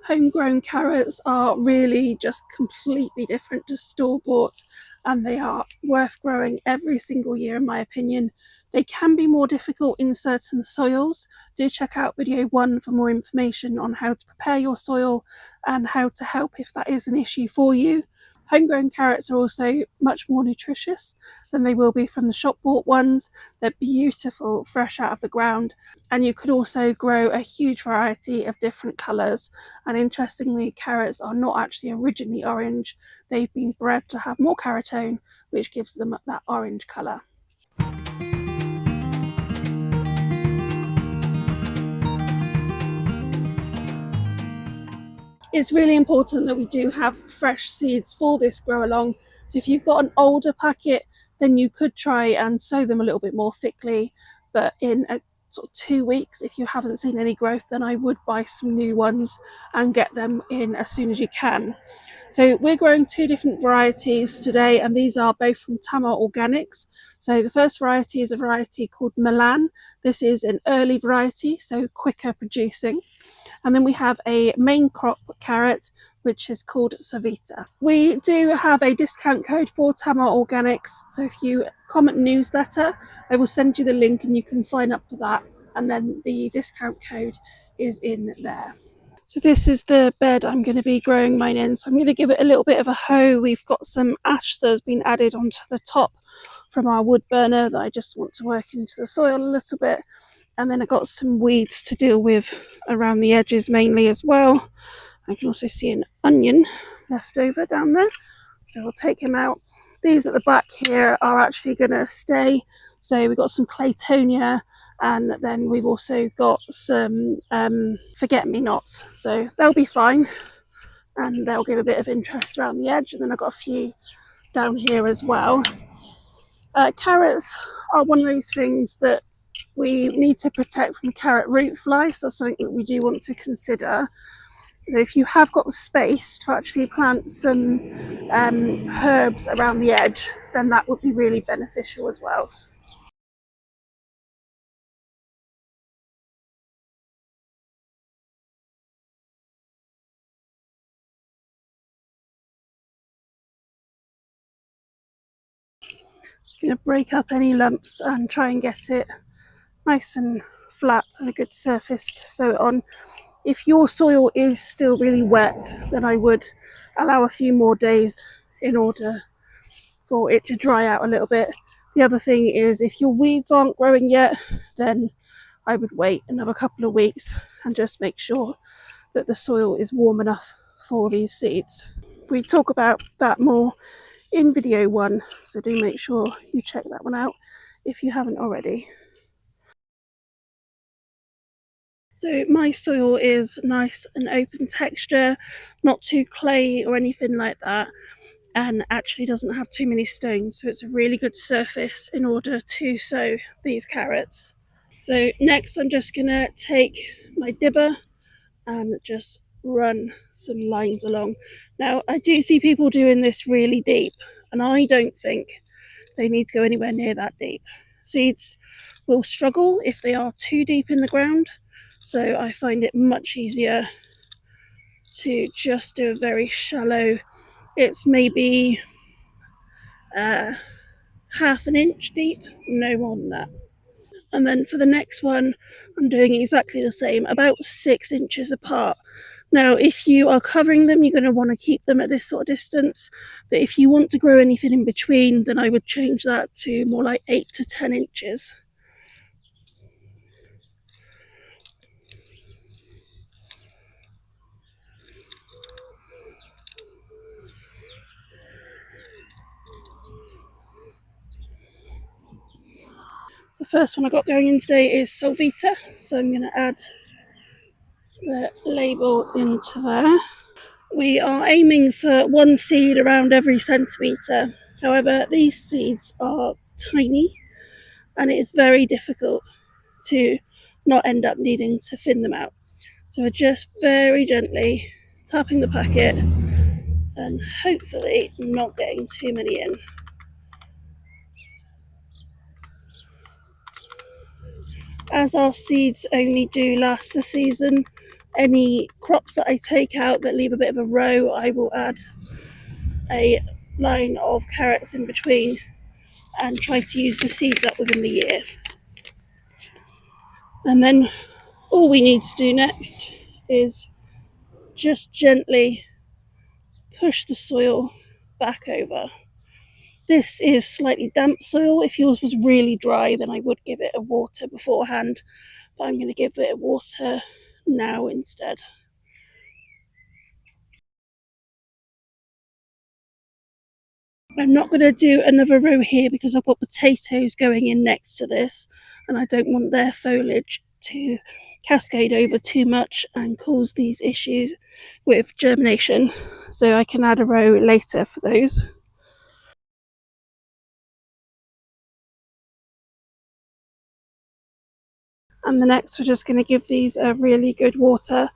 Homegrown carrots are really just completely different to store-bought, and they are worth growing every single year in my opinion. They can be more difficult in certain soils. Do check out video 1 for more information on how to prepare your soil and how to help if that is an issue for you. Homegrown carrots are also much more nutritious than they will be from the shop bought ones. They're beautiful, fresh out of the ground, and you could also grow a huge variety of different colours. And interestingly, carrots are not actually originally orange, they've been bred to have more carotene, which gives them that orange colour. It's really important that we do have fresh seeds for this grow along. So if you've got an older packet, then you could try and sow them a little bit more thickly. But in a sort of 2 weeks, if you haven't seen any growth, then I would buy some new ones and get them in as soon as you can. So we're growing 2 different varieties today, and these are both from Tamar Organics. So the first variety is a variety called Milan. This is an early variety, so quicker producing. And then we have a main crop carrot, which is called Savita. We do have a discount code for Tamar Organics. So if you comment newsletter, I will send you the link and you can sign up for that. And then the discount code is in there. So this is the bed I'm going to be growing mine in. So I'm going to give it a little bit of a hoe. We've got some ash that has been added onto the top from our wood burner that I just want to work into the soil a little bit. And then I got some weeds to deal with around the edges mainly as well. I can also see an onion left over down there, so we'll take him out. These at the back here are actually going to stay. So we've got some claytonia, and then we've also got some forget-me-nots, so they'll be fine and they'll give a bit of interest around the edge. And then I've got a few down here as well. Carrots are one of those things that we need to protect from carrot root fly, so that's something that we do want to consider. If you have got the space to actually plant some herbs around the edge, then that would be really beneficial as well. Just going to break up any lumps and try and get it nice and flat and a good surface to sow it on. If your soil is still really wet, then I would allow a few more days in order for it to dry out a little bit. The other thing is, if your weeds aren't growing yet, then I would wait another couple of weeks and just make sure that the soil is warm enough for these seeds. We talk about that more in video 1, so do make sure you check that one out if you haven't already. So my soil is nice and open texture, not too clay or anything like that, and actually doesn't have too many stones, so it's a really good surface in order to sow these carrots. So next I'm just going to take my dibber and just run some lines along. Now I do see people doing this really deep, and I don't think they need to go anywhere near that deep. Seeds will struggle if they are too deep in the ground, so I find it much easier to just do a very shallow, it's maybe half an inch deep, no more than that. And then for the next one, I'm doing exactly the same, about 6 inches apart. Now, if you are covering them, you're going to want to keep them at this sort of distance. But if you want to grow anything in between, then I would change that to more like 8 to 10 inches. So the first one I got going in today is Solvita. So I'm going to add the label into there. We are aiming for 1 seed around every centimetre. However, these seeds are tiny and it is very difficult to not end up needing to thin them out. So we're just very gently tapping the packet and hopefully not getting too many in. As our seeds only do last the season, Any crops that I take out that leave a bit of a row, I will add a line of carrots in between and try to use the seeds up within the year. And then all we need to do next is just gently push the soil back over. This is slightly damp soil. If yours was really dry, then I would give it a water beforehand, but I'm going to give it a water now instead. I'm not going to do another row here because I've got potatoes going in next to this, and I don't want their foliage to cascade over too much and cause these issues with germination, so I can add a row later for those. And the next, we're just going to give these a really good water.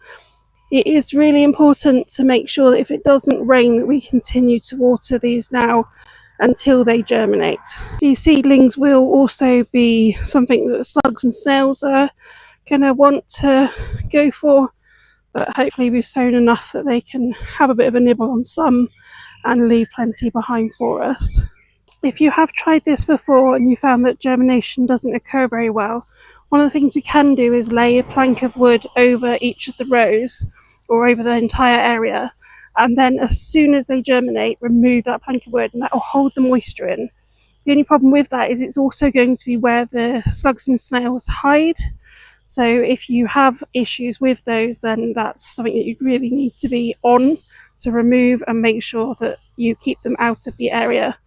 It is really important to make sure that if it doesn't rain, that we continue to water these now until they germinate. These seedlings will also be something that slugs and snails are going to want to go for, but hopefully we've sown enough that they can have a bit of a nibble on some and leave plenty behind for us. If you have tried this before and you found that germination doesn't occur very well, one of the things we can do is lay a plank of wood over each of the rows or over the entire area, and then as soon as they germinate, remove that plank of wood, and that will hold the moisture in. The only problem with that is it's also going to be where the slugs and snails hide. So if you have issues with those, then that's something that you really need to be on to remove and make sure that you keep them out of the area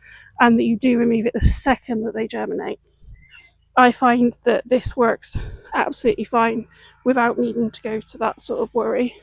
and that you do remove it the second that they germinate. I find that this works absolutely fine without needing to go to that sort of worry.